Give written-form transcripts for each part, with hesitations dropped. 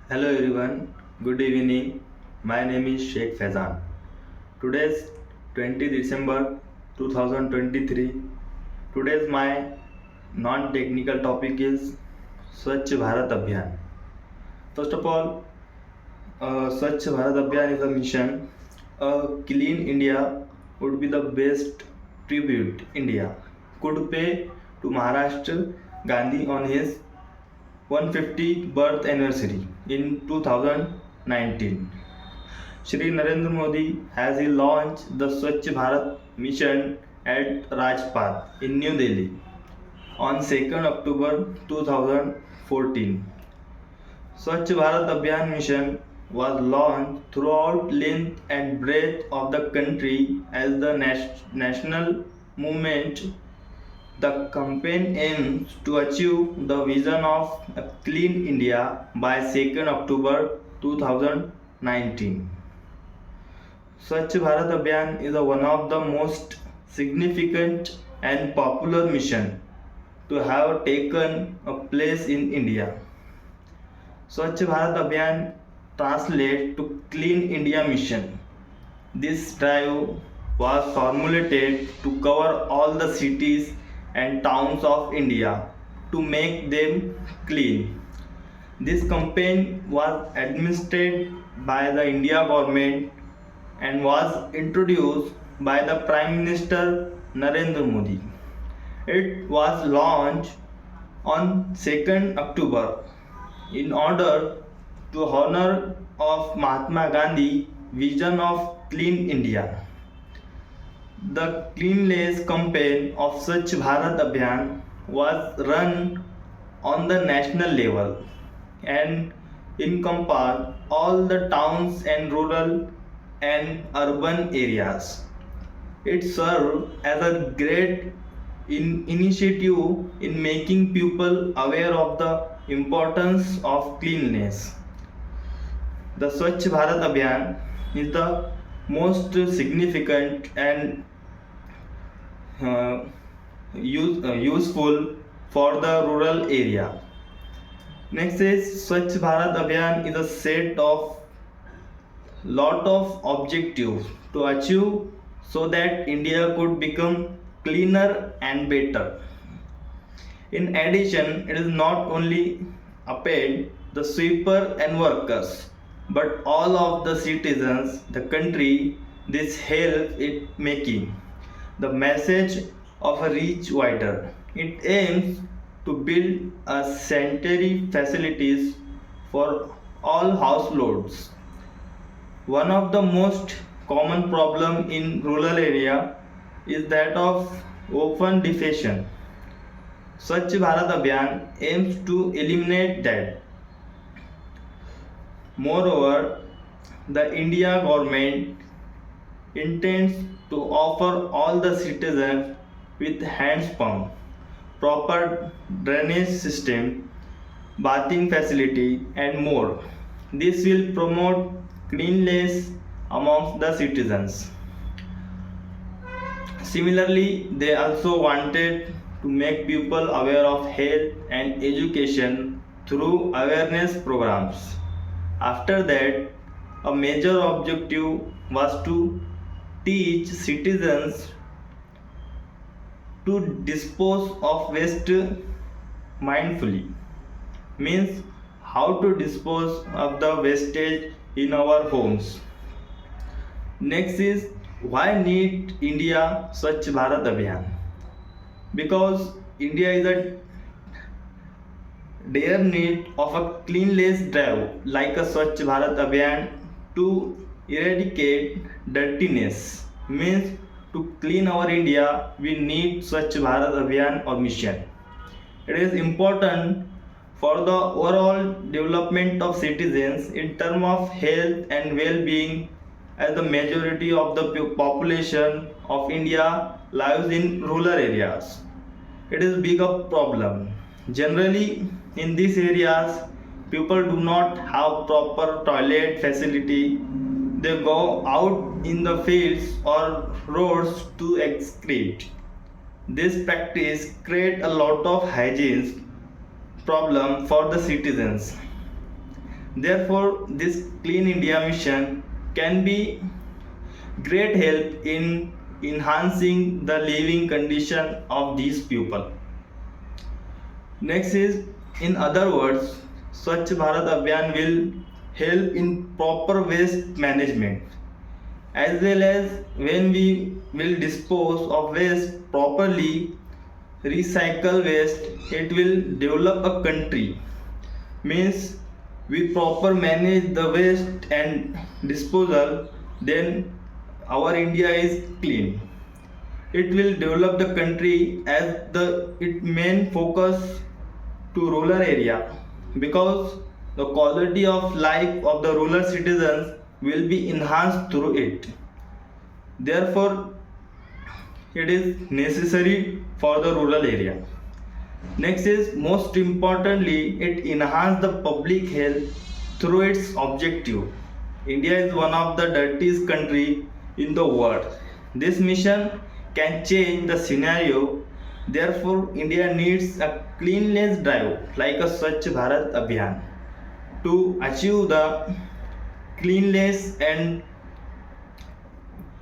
Hello everyone, good evening. My name is Sheikh Faizan. Today's 20 December 2023. Today's my non-technical topic is Swachh Bharat Abhiyan. First of all, Swachh Bharat Abhiyan is a mission. A clean India would be the best tribute India could pay to Maharashtra Gandhi on his 150th birth anniversary in 2019. Shri Narendra Modi has launched the Swachh Bharat mission at Rajpath in New Delhi on 2nd October 2014. Swachh Bharat Abhiyan mission was launched throughout length and breadth of the country as the national movement. The campaign aims to achieve the vision of a clean India by 2nd October 2019. Swachh Bharat Abhiyan is one of the most significant and popular mission to have taken a place in India. Swachh Bharat Abhiyan translates to Clean India Mission. This drive was formulated to cover all the cities and towns of India to make them clean. This campaign was administered by the India government and was introduced by the Prime Minister Narendra Modi. It was launched on 2nd October in order to honor of Mahatma Gandhi vision of clean India. The cleanliness campaign of Swachh Bharat Abhiyan was run on the national level and encompassed all the towns and rural and urban areas. It served as a great initiative in making people aware of the importance of cleanliness. The Swachh Bharat Abhiyan is the most significant and uh, useful for the rural area. Next is Swachh Bharat Abhiyan is a set of lot of objectives to achieve so that India could become cleaner and better. In addition, it is not only paid the sweeper and workers, but all of the citizens, the country, this help it making the message of a reach wider. It aims to build a sanitary facilities for all households. One of the most common problem in rural area is that of open defecation. Swachh Bharat Abhiyan aims to eliminate that. Moreover, the India government intends to offer all the citizens with hand pump, proper drainage system, bathing facility and more. This will promote cleanliness amongst the citizens. Similarly, they also wanted to make people aware of health and education through awareness programs. After that, a major objective was to teach citizens to dispose of waste mindfully, means how to dispose of the wastage in our homes. Next is why need India Swachh Bharat Abhiyan? Because India is a dire need of a cleanliness drive like a Swachh Bharat Abhiyan to eradicate dirtiness, means to clean our India we need Swachh Bharat Abhiyan or mission. It is important for the overall development of citizens in terms of health and well-being, as the majority of the population of India lives in rural areas. It is big a problem. Generally, in these areas, people do not have proper toilet facility. They go out in the fields or roads to excrete. This practice creates a lot of hygiene problem for the citizens. Therefore, this Clean India mission can be great help in enhancing the living condition of these people. Next is, in other words, Swachh Bharat Abhiyan will help in proper waste management, as well as when we will dispose of waste properly, recycle waste, it will develop a country. Means we proper manage the waste and disposal, then our India is clean. It will develop the country as the its main focus to rural area, because the quality of life of the rural citizens will be enhanced through it. Therefore, it is necessary for the rural area. Next is, most importantly, it enhances the public health through its objective. India is one of the dirtiest country in the world. This mission can change the scenario. Therefore, India needs a cleanliness drive like a Swachh Bharat Abhiyan to achieve the cleanliness and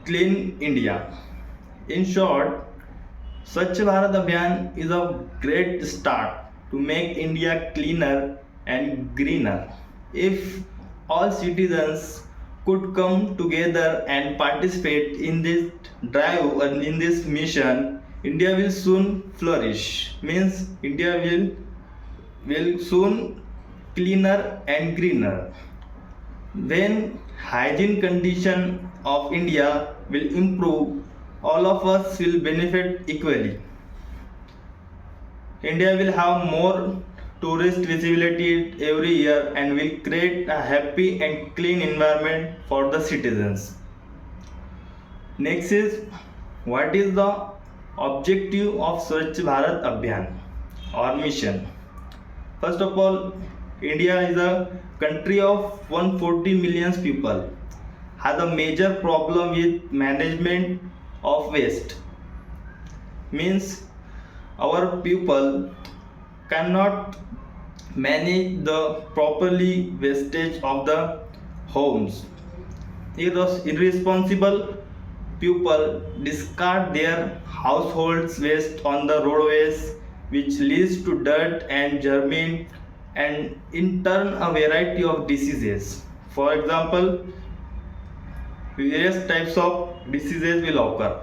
clean India. In short, Swachh Bharat Abhiyan is a great start to make India cleaner and greener. If all citizens could come together and participate in this drive and in this mission, India will soon flourish. Means India will soon cleaner and greener. When hygiene condition of India will improve, all of us will benefit equally. India will have more tourist visibility every year and will create a happy and clean environment for the citizens. Next is, what is the objective of Swachh Bharat Abhiyan or mission? First of all, India is a country of 140 million people, has a major problem with management of waste. Means our people cannot manage the properly wastage of the homes. Irresponsible people discard their households waste on the roadways, which leads to dirt and germine, and in turn a variety of diseases. For example, various types of diseases will occur.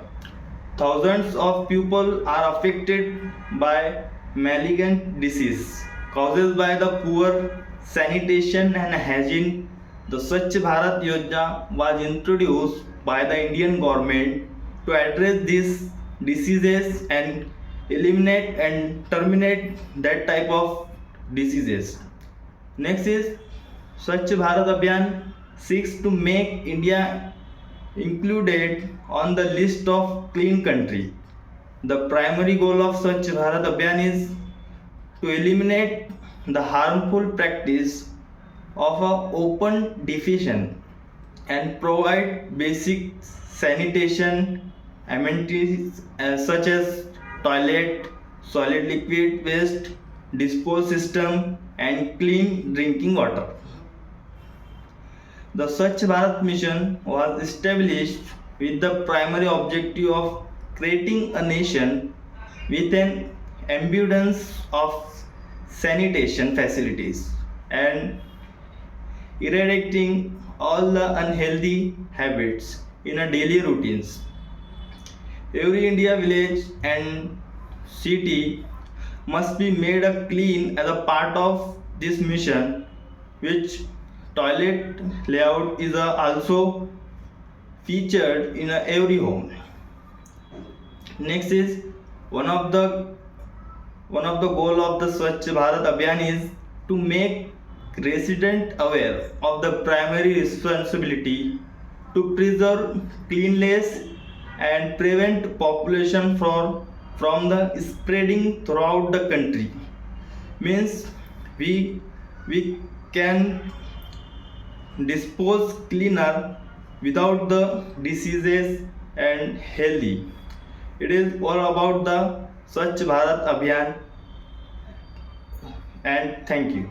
Thousands of people are affected by malignant disease caused by the poor sanitation and hygiene. The Swachh Bharat Yojana was introduced by the Indian government to address these diseases and eliminate and terminate that type of diseases. Next is, Swachh Bharat Abhiyan seeks to make India included on the list of clean country. The primary goal of Swachh Bharat Abhiyan is to eliminate the harmful practice of a open defecation and provide basic sanitation amenities such as toilet, solid liquid waste, dispose system and clean drinking water. The Swachh Bharat mission was established with the primary objective of creating a nation with an abundance of sanitation facilities and eradicating all the unhealthy habits in a daily routines. Every India village and city must be made a clean as a part of this mission, which toilet layout is also featured in every home. Next is, one of the goal of the Swachh Bharat Abhiyan is to make resident aware of the primary responsibility to preserve cleanliness and prevent population from the spreading throughout the country. Means we can dispose cleaner without the diseases and healthy. It is all about the Swachh Bharat Abhiyan, and thank you.